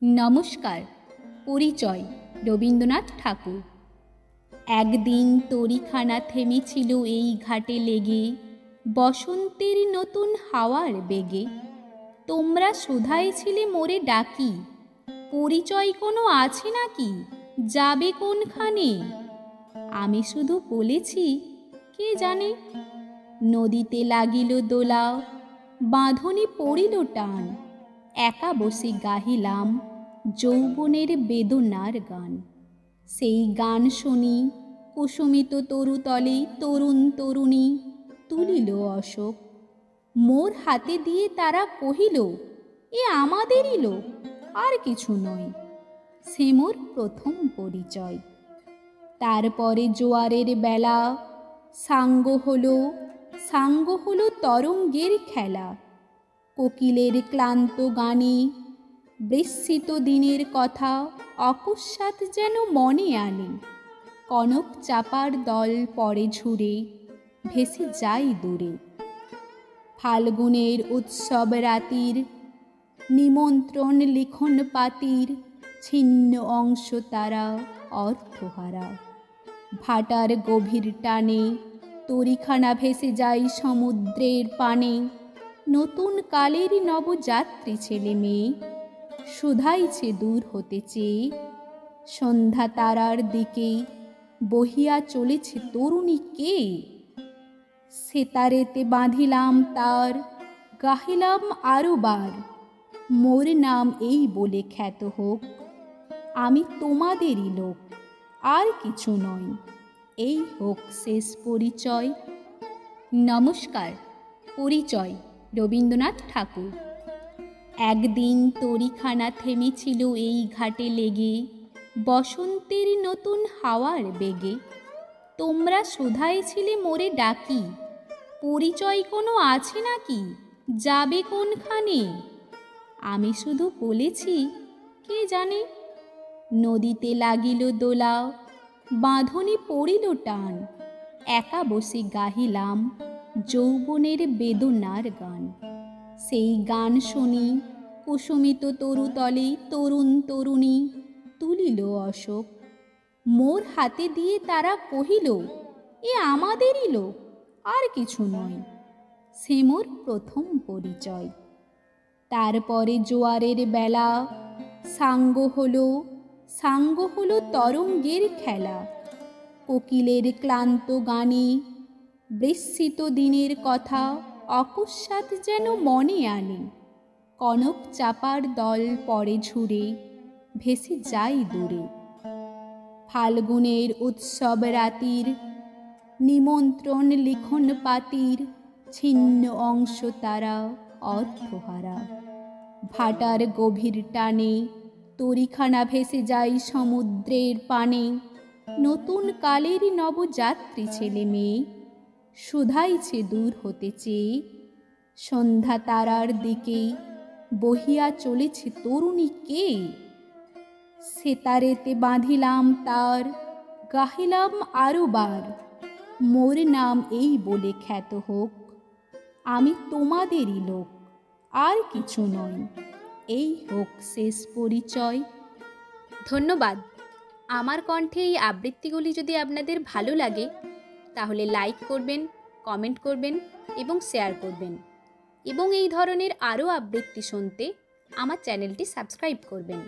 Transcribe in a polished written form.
নমস্কার। পরিচয় রবীন্দ্রনাথ ঠাকুর। একদিন তরীখানা থেমেছিল এই ঘাটে লেগে, বসন্তের নতুন হাওয়ার বেগে। তোমরা শোধাইছিলে মোরে ডাকি, পরিচয় কোনো আছে নাকি, যাবে কোনখানে? আমি শুধু বলেছি, কে জানে। নদীতে লাগিল দোলা, বাঁধনে পড়িল টান, একা বসে গাহিলাম যৌবনের বেদনার গান। সেই গান শুনি কুসুমিত তরুতলে তরুণ তরুণী তুলিল অশোক। মোর হাতে দিয়ে তারা কহিল, এ আমাদেরই লোক, আর কিছু নয়। সে মোর প্রথম পরিচয়। তারপরে জোয়ারের বেলা, সাঙ্গ হলো তরঙ্গের খেলা। কোকিলের ক্লান্ত গানে বিস্মিত দিনের কথা অকস্মাৎ যেন মনে আনে। কনক চাপার দল পরে ঝুরে ভেসে যায় দূরে। ফাল্গুনের উৎসব রাতির নিমন্ত্রণ লিখন পাতির ছিন্ন অংশ তারা অর্থহারা। ভাটার গভীর টানে তরীখানা ভেসে যায় সমুদ্রের পানে। নতুন কালের নবযাত্রী ছেলে মেয়ে শুধাইছে দূর হতে চেয়ে। সন্ধ্যা তারার দিকে বহিয়া চলেছে তরুণী কে? সেতারেতে বাঁধিলাম তার, গাহিলাম আরো বার, মোর নাম এই বলে খ্যাত হোক, আমি তোমাদেরই লোক, আর কিছু নয়। এই হোক শেষ পরিচয়। নমস্কার। পরিচয় রবীন্দ্রনাথ ঠাকুর। একদিন তরীখানা থেমেছিল এই ঘাটে লেগে, বসন্তের নতুন হাওয়ার বেগে। তোমরা শোধাইছিলে মোরে ডাকি, পরিচয় কোনো আছে নাকি, যাবে কোনখানে? আমি শুধু বলেছি, কে জানে। নদীতে লাগিল দোলা, বাঁধনে পড়িল টান, একা বসে গাহিলাম যৌবনের বেদনার গান। সেই গান শুনি কুসুমিত তরুতলে তরুণ তরুণী তুলিল অশোক। মোর হাতে দিয়ে তারা কহিল, এ আমাদেরই লোক, আর কিছু নয়। সে মোর প্রথম পরিচয়। তারপরে জোয়ারের বেলা, সাঙ্গ হলো তরঙ্গের খেলা। কোকিলের ক্লান্ত গানে বিস্মিত দিনের কথা অকস্মাৎ যেন মনে আনে। কনক চাপার দল পরে ঝুরে ভেসে যায় দূরে। ফাল্গুনের উৎসব রাতির নিমন্ত্রণ লিখন পাতির ছিন্ন অংশ তারা অর্থহারা। ভাটার গভীর টানে তরীখানা ভেসে যায় সমুদ্রের পানে। নতুন কালের নবযাত্রী ছেলে মেয়ে শুধাইছে দূর হতে চেয়ে। সন্ধ্যা তারার দিকে বহিয়া চলেছে তরুণী কে? সেতারেতে বাঁধিলাম তার, গাহিলাম আরো বার, মোর নাম এই বলে খ্যাত হোক, আমি তোমাদেরই লোক, আর কিছু নয়। এই হোক শেষ পরিচয়। ধন্যবাদ। আমার কণ্ঠে এই আবৃত্তিগুলি যদি আপনাদের ভালো লাগে তাহলে লাইক করবেন, কমেন্ট করবেন এবং শেয়ার করবেন, এবং এই ধরনের আরও আবৃত্তি শুনতে আমার চ্যানেলটি সাবস্ক্রাইব করবেন।